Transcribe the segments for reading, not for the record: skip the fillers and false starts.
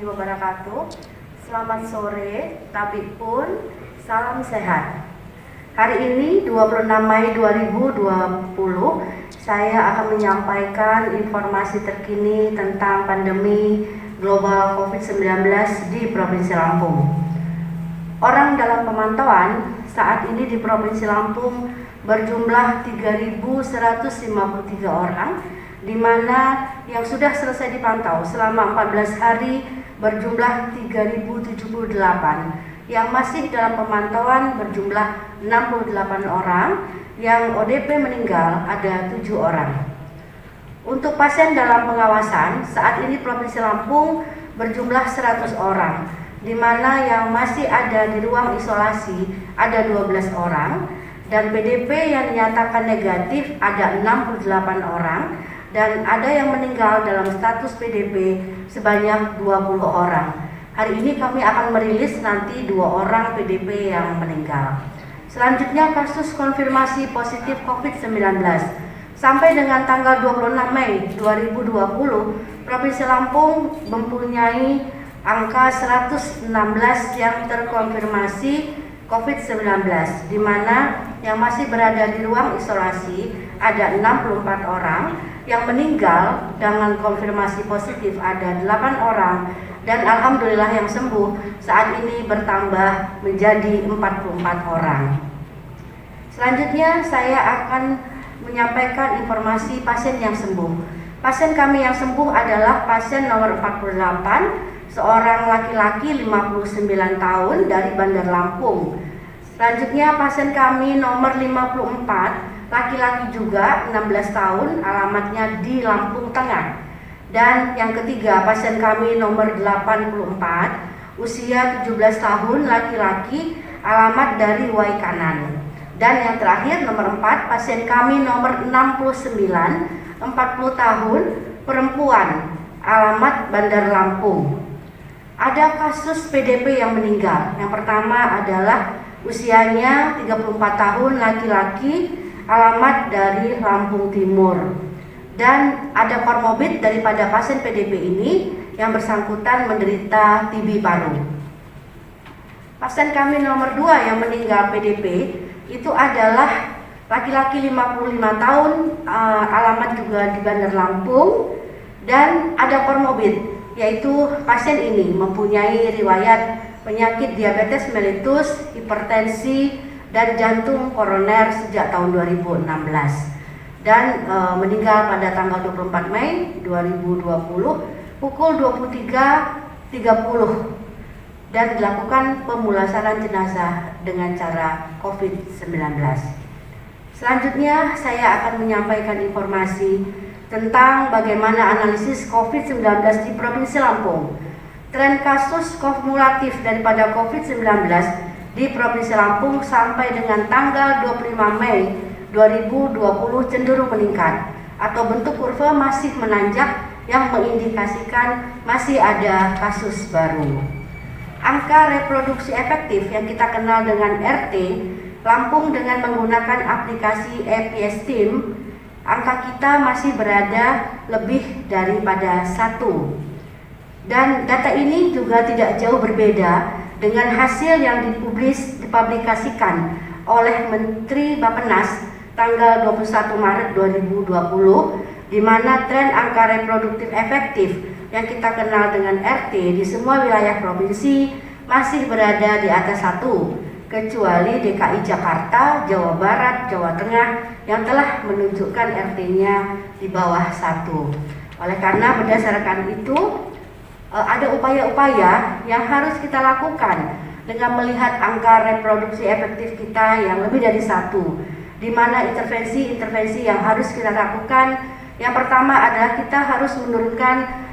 wabarakatuh. Selamat sore, tabib pun, salam sehat. Hari ini 26 Mei 2020, saya akan menyampaikan informasi terkini tentang pandemi global COVID-19 di Provinsi Lampung. Orang dalam pemantauan saat ini di Provinsi Lampung berjumlah 3.153 orang, di mana yang sudah selesai dipantau selama 14 hari berjumlah 3.078, yang masih dalam pemantauan berjumlah 68 orang, yang ODP meninggal ada 7 orang. Untuk pasien dalam pengawasan, saat ini Provinsi Lampung berjumlah 100 orang, di mana yang masih ada di ruang isolasi ada 12 orang, dan PDP yang dinyatakan negatif ada 68 orang, dan ada yang meninggal dalam status PDP sebanyak 20 orang. Hari ini kami akan merilis nanti 2 orang PDP yang meninggal. Selanjutnya kasus konfirmasi positif COVID-19. Sampai dengan tanggal 26 Mei 2020, Provinsi Lampung mempunyai angka 116 yang terkonfirmasi COVID-19, di mana yang masih berada di ruang isolasi ada 64 orang, yang meninggal dengan konfirmasi positif ada 8 orang, dan alhamdulillah yang sembuh saat ini bertambah menjadi 44 orang. Selanjutnya saya akan menyampaikan informasi pasien yang sembuh. Pasien kami yang sembuh adalah pasien nomor 48, seorang laki-laki 59 tahun dari Bandar Lampung. Selanjutnya pasien kami nomor 54, laki-laki juga 16 tahun, alamatnya di Lampung Tengah. Dan yang ketiga pasien kami nomor 84, usia 17 tahun, laki-laki, alamat dari Waikanan. Dan yang terakhir nomor 4, pasien kami nomor 69, 40 tahun, perempuan, alamat Bandar Lampung. Ada kasus PDP yang meninggal. Yang pertama adalah usianya 34 tahun, laki-laki, alamat dari Lampung Timur. Dan ada komorbid daripada pasien PDP ini, yang bersangkutan menderita TB paru. Pasien kami nomor 2 yang meninggal PDP itu adalah laki-laki 55 tahun, alamat juga di Bandar Lampung, dan ada komorbid, yaitu pasien ini mempunyai riwayat penyakit diabetes mellitus, hipertensi, dan jantung koroner sejak tahun 2016, dan meninggal pada tanggal 24 Mei 2020 pukul 23.30, dan dilakukan pemulasaran jenazah dengan cara COVID-19. Selanjutnya saya akan menyampaikan informasi tentang bagaimana analisis COVID-19 di Provinsi Lampung. Tren kasus kumulatif daripada COVID-19 di Provinsi Lampung sampai dengan tanggal 25 Mei 2020 cenderung meningkat, atau bentuk kurva masih menanjak yang mengindikasikan masih ada kasus baru. Angka reproduksi efektif yang kita kenal dengan RT, Lampung dengan menggunakan aplikasi Epiestim, angka kita masih berada lebih daripada 1. Dan data ini juga tidak jauh berbeda dengan hasil yang dipublikasikan oleh Menteri Bappenas tanggal 21 Maret 2020, di mana tren angka reproduktif efektif yang kita kenal dengan RT di semua wilayah provinsi masih berada di atas 1, kecuali DKI Jakarta, Jawa Barat, Jawa Tengah yang telah menunjukkan RT-nya di bawah 1. Oleh karena berdasarkan itu, ada upaya-upaya yang harus kita lakukan dengan melihat angka reproduksi efektif kita yang lebih dari 1, di mana intervensi-intervensi yang harus kita lakukan. Yang pertama adalah kita harus menurunkan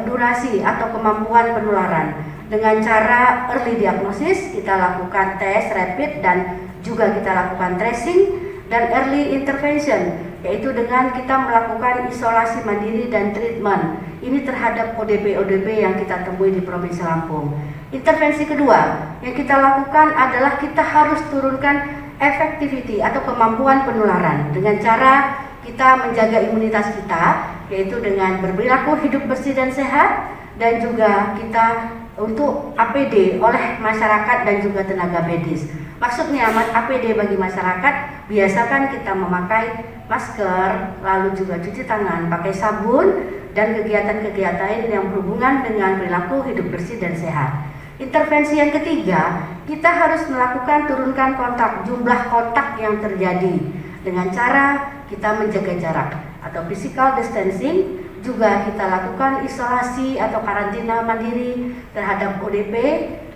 durasi atau kemampuan penularan dengan cara early diagnosis. Kita lakukan tes rapid dan juga kita lakukan tracing, dan early intervention, yaitu dengan kita melakukan isolasi mandiri dan treatment ini terhadap ODP yang kita temui di Provinsi Lampung. Intervensi kedua yang kita lakukan adalah kita harus turunkan effectivity atau kemampuan penularan dengan cara kita menjaga imunitas kita, yaitu dengan berperilaku hidup bersih dan sehat, dan juga kita untuk APD oleh masyarakat dan juga tenaga medis. Maksudnya APD bagi masyarakat, biasakan kita memakai masker, lalu juga cuci tangan, pakai sabun, dan kegiatan-kegiatan yang berhubungan dengan perilaku hidup bersih dan sehat. Intervensi yang ketiga, kita harus melakukan turunkan kontak, jumlah kontak yang terjadi dengan cara kita menjaga jarak atau physical distancing. Juga kita lakukan isolasi atau karantina mandiri terhadap ODP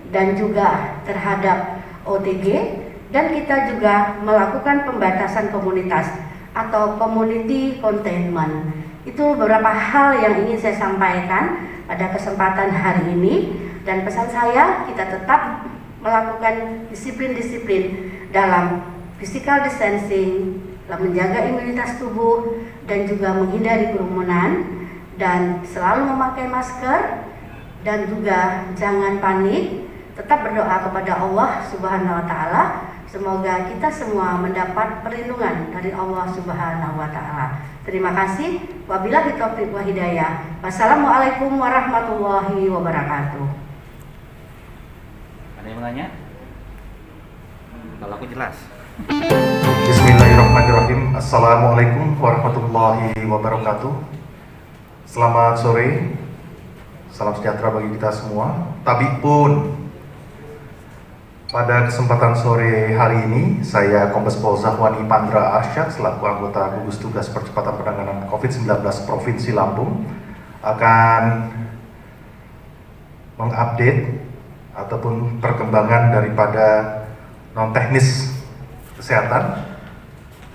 dan juga terhadap OTG, dan kita juga melakukan pembatasan komunitas atau community containment. Itu beberapa hal yang ingin saya sampaikan pada kesempatan hari ini, dan pesan saya, kita tetap melakukan disiplin-disiplin dalam physical distancing, dalam menjaga imunitas tubuh, dan juga menghindari kerumunan, dan selalu memakai masker, dan juga jangan panik, tetap berdoa kepada Allah Subhanahu wa Ta'ala. Semoga kita semua mendapat perlindungan dari Allah Subhanahu wa Ta'ala. Terima kasih. Wabillahi taufiq wa hidayah. Wassalamualaikum warahmatullahi wabarakatuh. Ada yang menanya? Kalau aku jelas. Bismillahirrahmanirrahim. Assalamualaikum warahmatullahi wabarakatuh. Selamat sore, salam sejahtera bagi kita semua. Tabik pun, pada kesempatan sore hari ini, saya Kombes Pol Zahwani Pandra Arsyad selaku anggota gugus tugas percepatan penanganan COVID-19 Provinsi Lampung akan mengupdate ataupun perkembangan daripada non teknis kesehatan.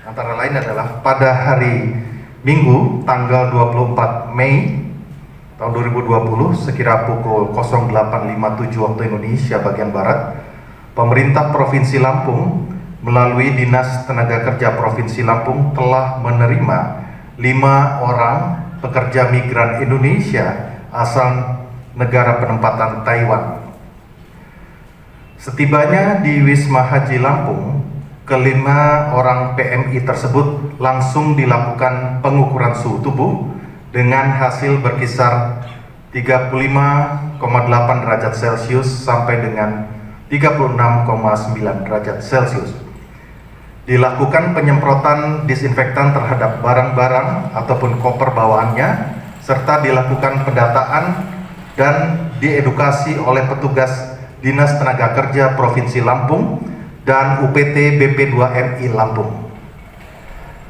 Antara lain adalah pada hari Minggu tanggal 24 Mei tahun 2020 sekira pukul 08.57 waktu Indonesia bagian Barat, pemerintah Provinsi Lampung melalui Dinas Tenaga Kerja Provinsi Lampung telah menerima 5 orang pekerja migran Indonesia asal negara penempatan Taiwan. Setibanya di Wisma Haji Lampung, kelima orang PMI tersebut langsung dilakukan pengukuran suhu tubuh dengan hasil berkisar 35,8 derajat Celcius sampai dengan 36,9 derajat Celcius. Dilakukan penyemprotan disinfektan terhadap barang-barang ataupun koper bawaannya, serta dilakukan pendataan dan diedukasi oleh petugas Dinas Tenaga Kerja Provinsi Lampung dan UPT BP2MI Lampung.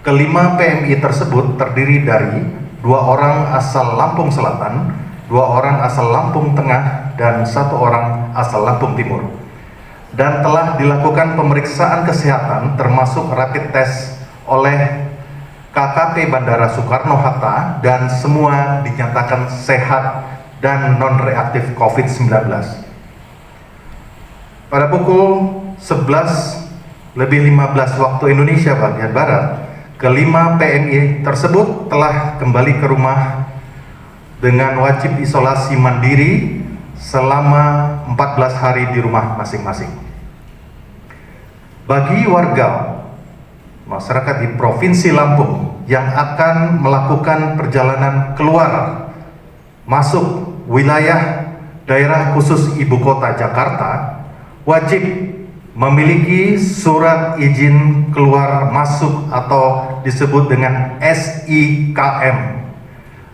Kelima PMI tersebut terdiri dari 2 orang asal Lampung Selatan, 2 orang asal Lampung Tengah, dan 1 orang asal Lampung Timur. Dan telah dilakukan pemeriksaan kesehatan termasuk rapid test oleh KKP Bandara Soekarno-Hatta, dan semua dinyatakan sehat dan non-reaktif COVID-19. Pada pukul 11:15 waktu Indonesia bagian Barat, kelima PMI tersebut telah kembali ke rumah dengan wajib isolasi mandiri selama 14 hari di rumah masing-masing. Bagi warga masyarakat di Provinsi Lampung yang akan melakukan perjalanan keluar masuk wilayah daerah khusus Ibu Kota Jakarta, wajib memiliki surat izin keluar masuk atau disebut dengan SIKM.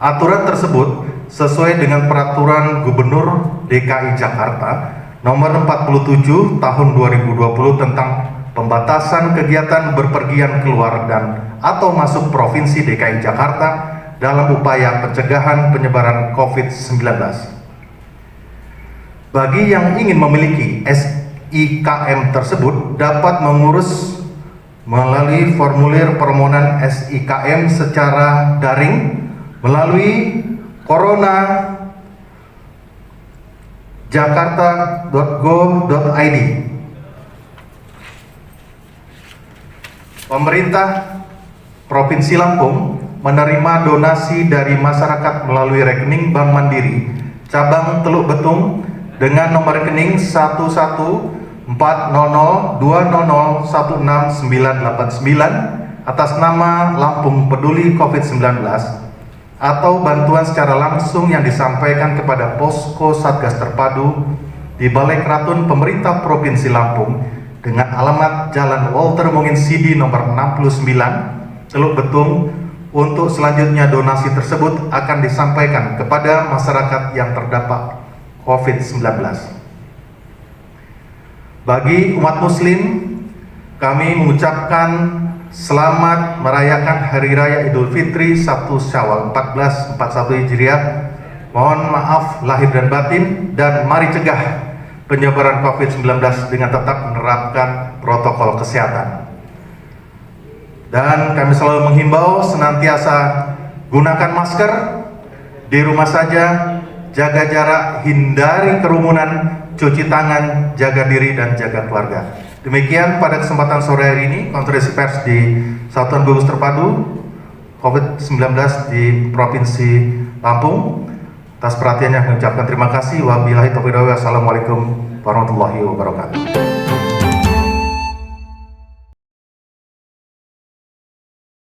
Aturan tersebut sesuai dengan Peraturan Gubernur DKI Jakarta Nomor 47 Tahun 2020 tentang pembatasan kegiatan berpergian keluar dan atau masuk Provinsi DKI Jakarta dalam upaya pencegahan penyebaran COVID-19. Bagi yang ingin memiliki SIKM tersebut dapat mengurus melalui formulir permohonan SIKM secara daring melalui corona.jakarta.go.id. Pemerintah Provinsi Lampung menerima donasi dari masyarakat melalui rekening Bank Mandiri cabang Teluk Betung dengan nomor rekening 114002001699 atas nama Lampung Peduli COVID-19 atau bantuan secara langsung yang disampaikan kepada posko Satgas Terpadu di Balai Keratun Pemerintah Provinsi Lampung dengan alamat Jalan Walter Mungin Sidi nomor 69, Teluk Betung. Untuk selanjutnya donasi tersebut akan disampaikan kepada masyarakat yang terdampak COVID-19. Bagi umat muslim, kami mengucapkan selamat merayakan Hari Raya Idul Fitri 1 Syawal 1441 Hijriah. Mohon maaf lahir dan batin, dan mari cegah penyebaran COVID-19 dengan tetap menerapkan protokol kesehatan. Dan kami selalu menghimbau senantiasa gunakan masker, di rumah saja, jaga jarak, hindari kerumunan, cuci tangan, jaga diri dan jaga keluarga. Demikian pada kesempatan sore hari ini konferensi pers di Satuan Gugus Terpadu COVID-19 di Provinsi Lampung. Atas perhatiannya kami ucapkan terima kasih. Wabillahi taufiq wal hidayah. Wassalamualaikum warahmatullahi wabarakatuh.